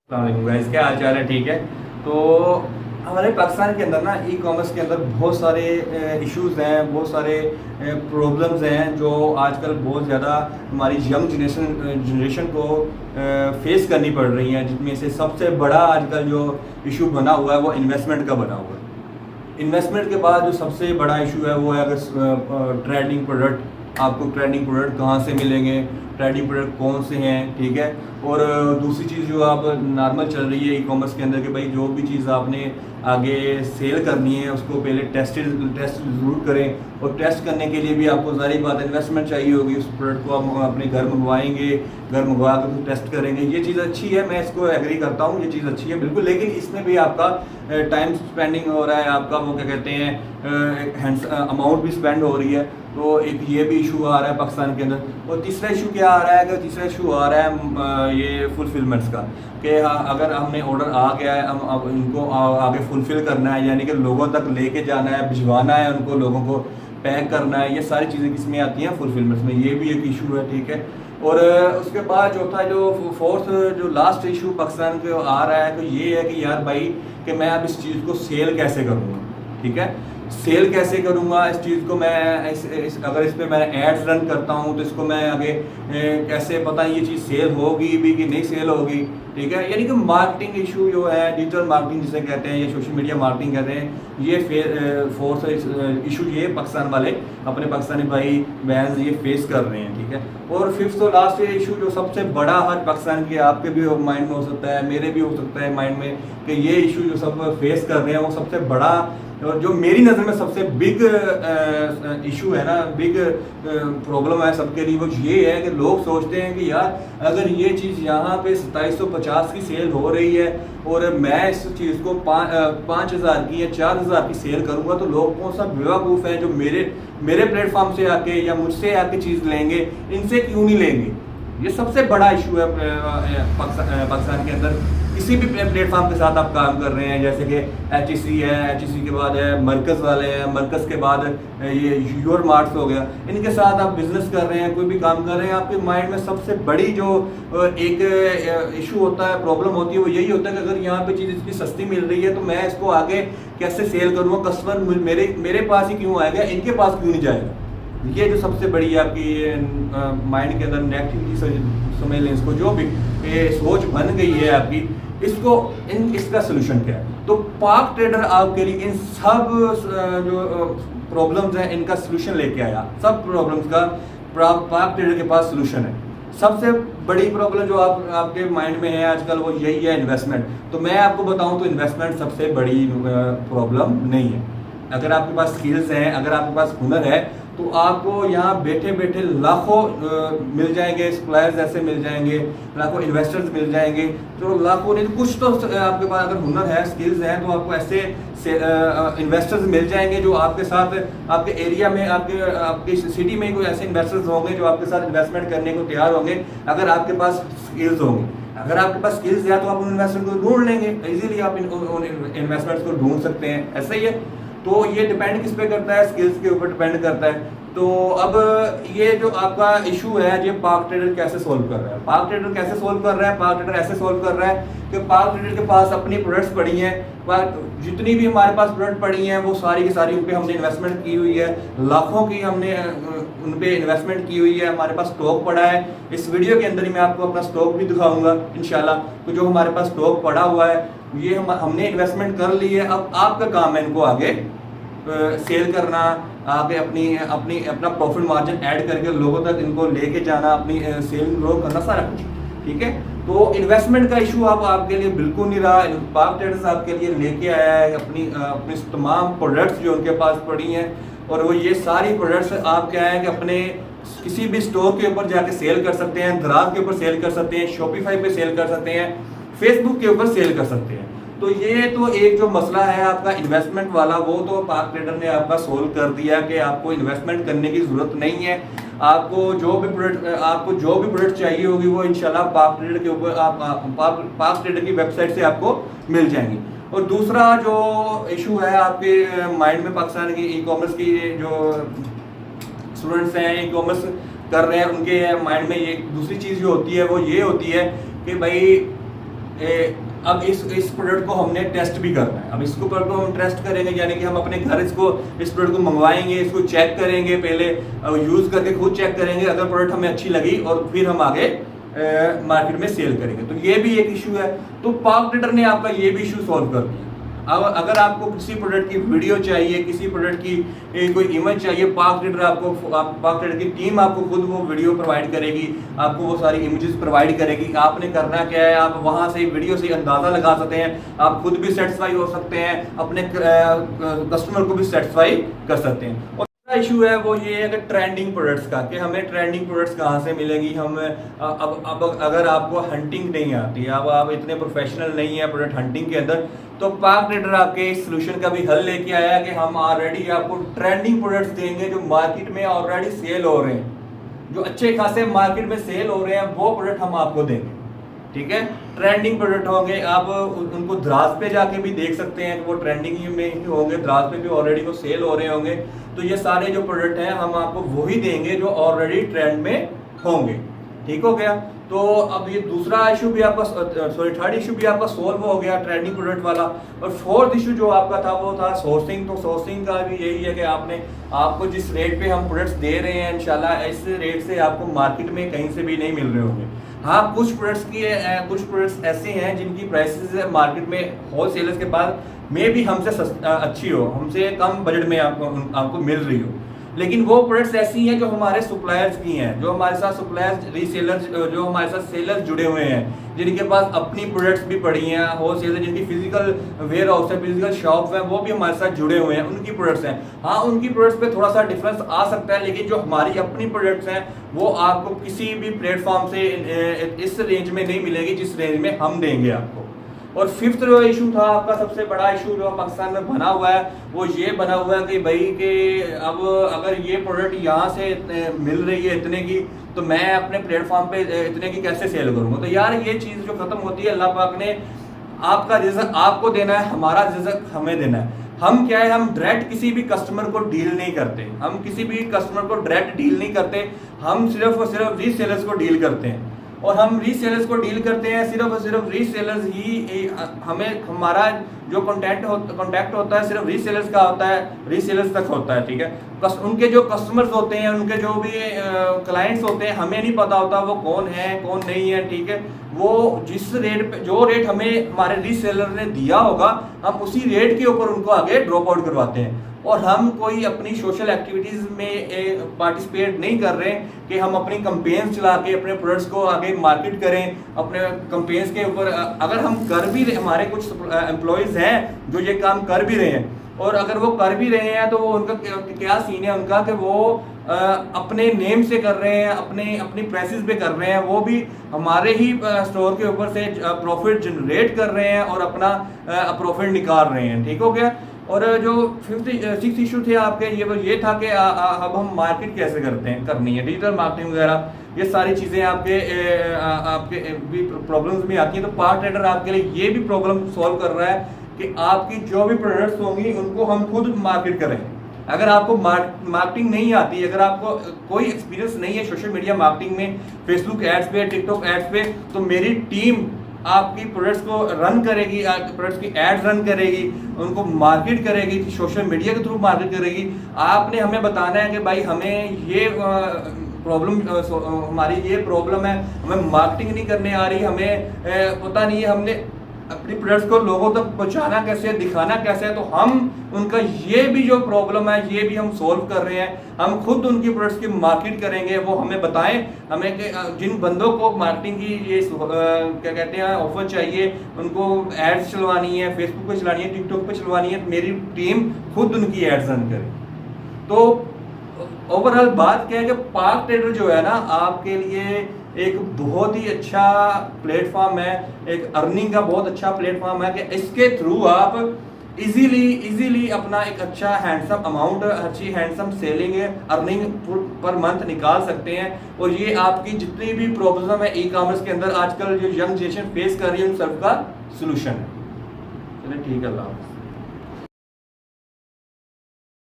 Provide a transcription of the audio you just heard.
Guys, क्या हाल चाल है? ठीक है। तो हमारे पाकिस्तान के अंदर ना ई कॉमर्स के अंदर बहुत सारे इश्यूज हैं, बहुत सारे प्रॉब्लम्स हैं जो आजकल बहुत ज़्यादा हमारी यंग जनरेशन को फेस करनी पड़ रही हैं, जिनमें से सबसे बड़ा आजकल जो इशू बना हुआ है वो इन्वेस्टमेंट का बना हुआ है। इन्वेस्टमेंट के बाद जो सबसे बड़ा इशू है वो है अगर ट्रेंडिंग प्रोडक्ट, आपको ट्रेंडिंग प्रोडक्ट कहाँ से मिलेंगे, ट्रेंडिंग प्रोडक्ट कौन से हैं, ठीक है। और दूसरी चीज़ जो आप नॉर्मल चल रही है ई कॉमर्स के अंदर कि भाई जो भी चीज़ आपने आगे सेल करनी है उसको पहले टेस्ट ज़रूर करें, और टेस्ट करने के लिए भी आपको ज़ाहिर बात इन्वेस्टमेंट चाहिए होगी। उस प्रोडक्ट को आप अपने घर मंगवाएंगे, घर मंगवा कर उसको टेस्ट करेंगे। ये चीज़ अच्छी है, मैं इसको एग्री करता हूँ, ये चीज़ अच्छी है बिल्कुल, लेकिन इसमें भी आपका टाइम स्पेंडिंग हो रहा है, आपका वो क्या कहते हैं अमाउंट भी स्पेंड हो रही है। तो एक ये भी इशू आ रहा है पाकिस्तान के अंदर। और तीसरा इशू क्या आ रहा है कि तीसरा इशू आ रहा है ये फुलफिलमेंट्स का, कि अगर हमने ऑर्डर आ गया है, हम अब इनको आगे फुलफ़िल करना है, यानी कि लोगों तक लेके जाना है, भिजवाना है उनको, लोगों को पैक करना है। ये सारी चीज़ें किसमें आती हैं? फुलफिलमेंट्स में। ये भी एक इशू है, ठीक है। और उसके बाद चौथा जो फोर्थ जो लास्ट इशू पाकिस्तान के आ रहा है, तो ये है कि यार भाई कि मैं अब इस चीज़ को सेल कैसे करूँगा, ठीक है। सेल कैसे करूँगा इस चीज़ को मैं अगर इस पर मैं एड्स रन करता हूँ तो इसको मैं आगे कैसे पता ये चीज़ सेल होगी भी कि नहीं सेल होगी, ठीक है। यानी कि मार्केटिंग इशू जो है, डिजिटल मार्केटिंग जिसे कहते हैं या सोशल मीडिया मार्केटिंग कहते हैं, ये फोर्थ इशू ये पाकिस्तान वाले अपने पाकिस्तानी भाई बहन ये फेस कर रहे हैं, ठीक है। और फिफ्थ और लास्ट इशू जो सबसे बड़ा हर पाकिस्तान के आपके भी माइंड में हो सकता है, मेरे भी हो सकता है माइंड में, कि ये इशू जो सब फेस कर रहे हैं वो सबसे बड़ा और जो मेरी नज़र में सबसे बिग इशू है ना, बिग प्रॉब्लम है सबके लिए, वो ये है कि लोग सोचते हैं कि यार अगर ये चीज़ यहाँ पे 2750 की सेल हो रही है और मैं इस चीज़ को 5000 की या 4000 की सेल करूँगा तो लोग कौन सा बेवकूफ़ है जो मेरे प्लेटफॉर्म से आके या मुझसे आके चीज़ लेंगे, इनसे क्यों नहीं लेंगे। ये सबसे बड़ा इशू है पाकिस्तान के अंदर। किसी भी प्लेटफॉर्म के साथ आप काम कर रहे हैं, जैसे कि HEC है, HEC के बाद है मरकज़ वाले हैं, मरकज़ के बाद ये योर मार्ट्स हो गया, इनके साथ आप बिज़नेस कर रहे हैं, कोई भी काम कर रहे हैं, आपके माइंड में सबसे बड़ी जो एक इशू होता है, प्रॉब्लम होती है, वो यही होता है कि अगर यहाँ पे चीज़ इतनी सस्ती मिल रही है तो मैं इसको आगे कैसे सेल करूँगा, कस्टमर मेरे पास ही क्यों आएगा, इनके पास क्यों नहीं जाएगा। ये जो सबसे बड़ी आपकी माइंड के अंदर नेगेटिविटी समझ लें इसको, जो भी सोच बन गई है आपकी, इसका सोल्यूशन क्या है। तो पाक ट्रेडर आपके लिए इन सब जो प्रॉब्लम्स हैं इनका सोल्यूशन लेके आया। सब प्रॉब्लम्स का पाक ट्रेडर के पास सोल्यूशन है। सबसे बड़ी प्रॉब्लम जो आपके माइंड में है आजकल वो यही है, इन्वेस्टमेंट। तो मैं आपको बताऊं तो इन्वेस्टमेंट सबसे बड़ी प्रॉब्लम नहीं है। अगर आपके पास स्किल्स हैं, अगर आपके पास हुनर है, तो आपको यहाँ बैठे बैठे लाखों मिल जाएंगे, सप्लायर्स ऐसे मिल जाएंगे, लाखों इन्वेस्टर्स मिल जाएंगे, तो लाखों नहीं तो कुछ तो आपके पास अगर हुनर है, स्किल्स हैं, तो आपको ऐसे इन्वेस्टर्स मिल जाएंगे जो आपके साथ आपके एरिया में, आपके सिटी में कोई ऐसे इन्वेस्टर्स होंगे जो आपके साथ इन्वेस्टमेंट करने को तैयार होंगे, अगर आपके पास स्किल्स होंगे। अगर आपके पास स्किल्स है तो आप उन इन्वेस्टमेंट को ढूंढ लेंगे, इजीली आप उन इन्वेस्टमेंट्स को ढूंढ सकते हैं। ऐसा ही है। तो ये डिपेंड किस पे करता है? स्किल्स के ऊपर डिपेंड करता है। तो अब ये जो आपका इशू है, ये पाक ट्रेडर कैसे सोल्व कर रहा है? पाक ट्रेडर कैसे सोल्व कर रहा है? पाक ट्रेडर ऐसे सोल्व कर रहा है कि पाक ट्रेडर के पास अपनी प्रोडक्ट्स पड़ी हैं, जितनी भी हमारे पास प्रोडक्ट पड़ी हैं वो सारी की सारी उन पे हमने इन्वेस्टमेंट की हुई है, लाखों की हमने उन पे इन्वेस्टमेंट की हुई है, हमारे पास स्टॉक पड़ा है। इस वीडियो के अंदर ही मैं आपको अपना स्टॉक भी दिखाऊंगा इंशाल्लाह। तो जो हमारे पास स्टॉक पड़ा हुआ है ये हमने इन्वेस्टमेंट कर ली है। अब आपका काम है इनको आगे सेल करना, आगे अपना प्रॉफिट मार्जिन ऐड करके लोगों तक इनको लेके जाना, अपनी सेल ग्रो करना, सारा कुछ, ठीक है। तो इन्वेस्टमेंट का इशू आपके लिए बिल्कुल नहीं रहा। पाक ट्रेडर्स आपके लिए लेके आया है अपनी तमाम प्रोडक्ट्स जो उनके पास पड़ी हैं, और वो ये सारी प्रोडक्ट्स आप क्या है कि अपने किसी भी स्टोर के ऊपर जाके सेल कर सकते हैं, दराज के ऊपर सेल कर सकते हैं, शॉपिफाई पे सेल कर सकते हैं, फेसबुक के ऊपर सेल कर सकते हैं। तो ये तो एक जो मसला है आपका इन्वेस्टमेंट वाला, वो तो पाक ट्रेडर ने आपका सोल्व कर दिया कि आपको इन्वेस्टमेंट करने की ज़रूरत नहीं है। आपको जो भी प्रोडक्ट चाहिए होगी वो इंशाल्लाह पाक ट्रेडर के ऊपर पाक ट्रेडर की वेबसाइट से आपको मिल जाएंगी। और दूसरा जो इशू है आपके माइंड में, पाकिस्तान की ई कॉमर्स की जो स्टूडेंट्स हैं, ई कॉमर्स कर रहे हैं, उनके माइंड में ये दूसरी चीज़ जो होती है वो ये होती है कि भाई अब इस प्रोडक्ट को हमने टेस्ट भी करना है। अब इसको प्रोडक्ट को हम टेस्ट करेंगे, यानी कि हम अपने घर इस प्रोडक्ट को मंगवाएंगे, इसको चेक करेंगे, पहले यूज़ करके खुद चेक करेंगे, अगर प्रोडक्ट हमें अच्छी लगी और फिर हम आगे मार्केट में सेल करेंगे। तो ये भी एक इशू है। तो पार्क ट्रेडर ने आपका ये भी इशू सॉल्व कर दिया। अब अगर आपको किसी प्रोडक्ट की वीडियो चाहिए, किसी प्रोडक्ट की कोई इमेज चाहिए, पार्क ट्रेडर की टीम आपको खुद वो वीडियो प्रोवाइड करेगी, आपको वो सारी इमेजेस प्रोवाइड करेगी। आपने करना क्या है, आप वहाँ से वीडियो से अंदाज़ा लगा सकते हैं, आप खुद भी सेटिस्फाई हो सकते हैं, अपने कस्टमर को भी सेटिस्फाई कर सकते हैं। इशू है वो ये है कि ट्रेंडिंग प्रोडक्ट्स का, कि हमें ट्रेंडिंग प्रोडक्ट्स कहाँ से मिलेगी। हम अब अगर आपको हंटिंग नहीं आती, अब आप इतने प्रोफेशनल नहीं है प्रोडक्ट हंटिंग के अंदर, तो पार्क ट्रेडर आपके इस सोल्यूशन का भी हल लेके आया है कि हम ऑलरेडी आपको ट्रेंडिंग प्रोडक्ट्स देंगे जो मार्केट में ऑलरेडी सेल हो रहे हैं, जो अच्छे खासे मार्केट में सेल हो रहे हैं, वो प्रोडक्ट हम आपको देंगे। ठीक है, ट्रेंडिंग प्रोडक्ट होंगे, आप उनको द्रास पे जाके भी देख सकते हैं कि वो ट्रेंडिंग में ही होंगे, द्रास पे भी ऑलरेडी वो सेल हो रहे होंगे। तो ये सारे जो प्रोडक्ट हैं हम आपको वही देंगे जो ऑलरेडी ट्रेंड में होंगे। ठीक हो गया। तो अब ये दूसरा इशू भी आपका थर्ड इशू भी आपका सोल्व हो गया, ट्रेंडिंग प्रोडक्ट वाला। और फोर्थ इशू जो आपका था वो था सोर्सिंग। तो सोर्सिंग का भी यही है कि आपको जिस रेट पे हम प्रोडक्ट्स दे रहे हैं, इंशाल्लाह इस रेट से आपको मार्केट में कहीं से भी नहीं मिल रहे होंगे। हाँ, कुछ प्रोडक्ट्स ऐसे हैं जिनकी प्राइसेस मार्केट में होलसेलर्स के पास में भी हमसे अच्छी हो, हमसे कम बजट में आपको मिल रही हो, लेकिन वो प्रोडक्ट्स ऐसी हैं जो हमारे सप्लायर्स की हैं, जो हमारे साथ सप्लायर्स, रीसेलर्स, जो हमारे साथ सेलर्स जुड़े हुए हैं, जिनके पास अपनी प्रोडक्ट्स भी पड़ी हैं, होलसेलर जिनकी फिजिकल वेयर हाउस है, फिजिकल शॉप है, वो भी हमारे साथ जुड़े हुए हैं, उनकी प्रोडक्ट्स हैं। हाँ, उनकी प्रोडक्ट्स पे थोड़ा सा डिफरेंस आ सकता है, लेकिन जो हमारी अपनी प्रोडक्ट्स हैं वो आपको किसी भी प्लेटफॉर्म से इस रेंज में नहीं मिलेगी जिस रेंज में हम देंगे आपको। और फिफ्थ जो इशू था आपका, सबसे बड़ा इशू जो पाकिस्तान में बना हुआ है, वो ये बना हुआ है कि भाई कि अब अगर ये प्रोडक्ट यहाँ से मिल रही है इतने की, तो मैं अपने प्लेटफॉर्म पे इतने की कैसे सेल करूँगा। तो यार ये चीज़ जो ख़त्म होती है, अल्लाह पाक ने आपका रिज़्क आपको देना है, हमारा रिज़्क हमें देना है। हम क्या है, हम डायरेक्ट किसी भी कस्टमर को डील नहीं करते, हम किसी भी कस्टमर को डायरेक्ट डील नहीं करते, हम सिर्फ और सिर्फ रीसेलर्स को डील करते हैं। और हम रीसेलर्स को डील करते हैं, सिर्फ और सिर्फ रीसेलर्स ही हमें, हमारा जो कॉन्टैक्ट होता है सिर्फ रीसेलर्स का होता है, रीसेलर्स तक होता है। ठीक है, उनके जो कस्टमर्स होते हैं, उनके जो भी क्लाइंट्स होते हैं, हमें नहीं पता होता वो कौन है कौन नहीं है। ठीक है, वो जिस रेट पे, जो रेट हमें हमारे रीसेलर ने दिया होगा, हम उसी रेट के ऊपर उनको आगे ड्रॉप आउट करवाते हैं। और हम कोई अपनी सोशल एक्टिविटीज़ में पार्टिसिपेट नहीं कर रहे कि हम अपनी कंपेन्स चला के अपने प्रोडक्ट्स को आगे मार्केट करें। अपने कंपेन्स के ऊपर अगर हम कर भी रहे, हमारे कुछ एम्प्लॉयज़ हैं जो ये काम कर भी रहे हैं, और अगर वो कर भी रहे हैं तो वो उनका क्या सीन है उनका, कि वो अपने नेम से कर रहे हैं, अपनी प्राइसेस पे कर रहे हैं, वो भी हमारे ही स्टोर के ऊपर से प्रॉफिट जनरेट कर रहे हैं और अपना प्रॉफिट निकाल रहे हैं। ठीक हो गया। और जो सिक्स इशू थे आपके, ये था कि अब हम मार्केट कैसे करनी है, डिजिटल मार्केटिंग वगैरह, ये सारी चीज़ें आपके भी प्रॉब्लम्स भी आती हैं। तो पार्क ट्रेडर आपके लिए ये भी प्रॉब्लम सॉल्व कर रहा है कि आपकी जो भी प्रोडक्ट्स होंगी उनको हम खुद मार्केट करें। अगर आपको मार्केटिंग नहीं आती, अगर आपको कोई एक्सपीरियंस नहीं है सोशल मीडिया मार्केटिंग में, फेसबुक एड्स पे, टिकटॉक एड्स पे, तो मेरी टीम आपकी प्रोडक्ट्स को रन करेगी, प्रोडक्ट्स की एड्स रन करेगी, उनको मार्केट करेगी, सोशल मीडिया के थ्रू मार्केट करेगी। आपने हमें बताना है कि भाई हमें ये प्रॉब्लम, हमारी ये प्रॉब्लम है, हमें मार्केटिंग नहीं करने आ रही, हमें पता नहीं है हमने अपनी प्रोडक्ट्स को लोगों तक पहुंचाना कैसे है, दिखाना कैसे है। तो हम उनका ये भी जो प्रॉब्लम है ये भी हम सॉल्व कर रहे हैं। हम खुद उनकी प्रोडक्ट्स की मार्केट करेंगे, वो हमें बताएं, हमें जिन बंदों को मार्केटिंग की ये क्या कहते हैं ऑफर चाहिए, उनको एड्स चलवानी है, फेसबुक पे चलानी है, टिकटॉक पे चलवानी है, तो मेरी टीम खुद उनकी एड्स रन करे। तो ओवरऑल बात क्या है कि पार्क ट्रेडर जो है ना, आपके लिए एक बहुत ही अच्छा प्लेटफॉर्म है, एक अर्निंग का बहुत अच्छा प्लेटफॉर्म है कि इसके थ्रू आप इजीली अपना एक अच्छा हैंडसम अमाउंट, अच्छी handsome selling earning per month निकाल सकते हैं। और ये आपकी जितनी भी प्रॉब्लम है ई कॉमर्स के अंदर आजकल जो यंग जनरेशन फेस कर रही है उन सब का सोल्यूशन है। चलिए ठीक है, अल्लाह हाफ़िज़।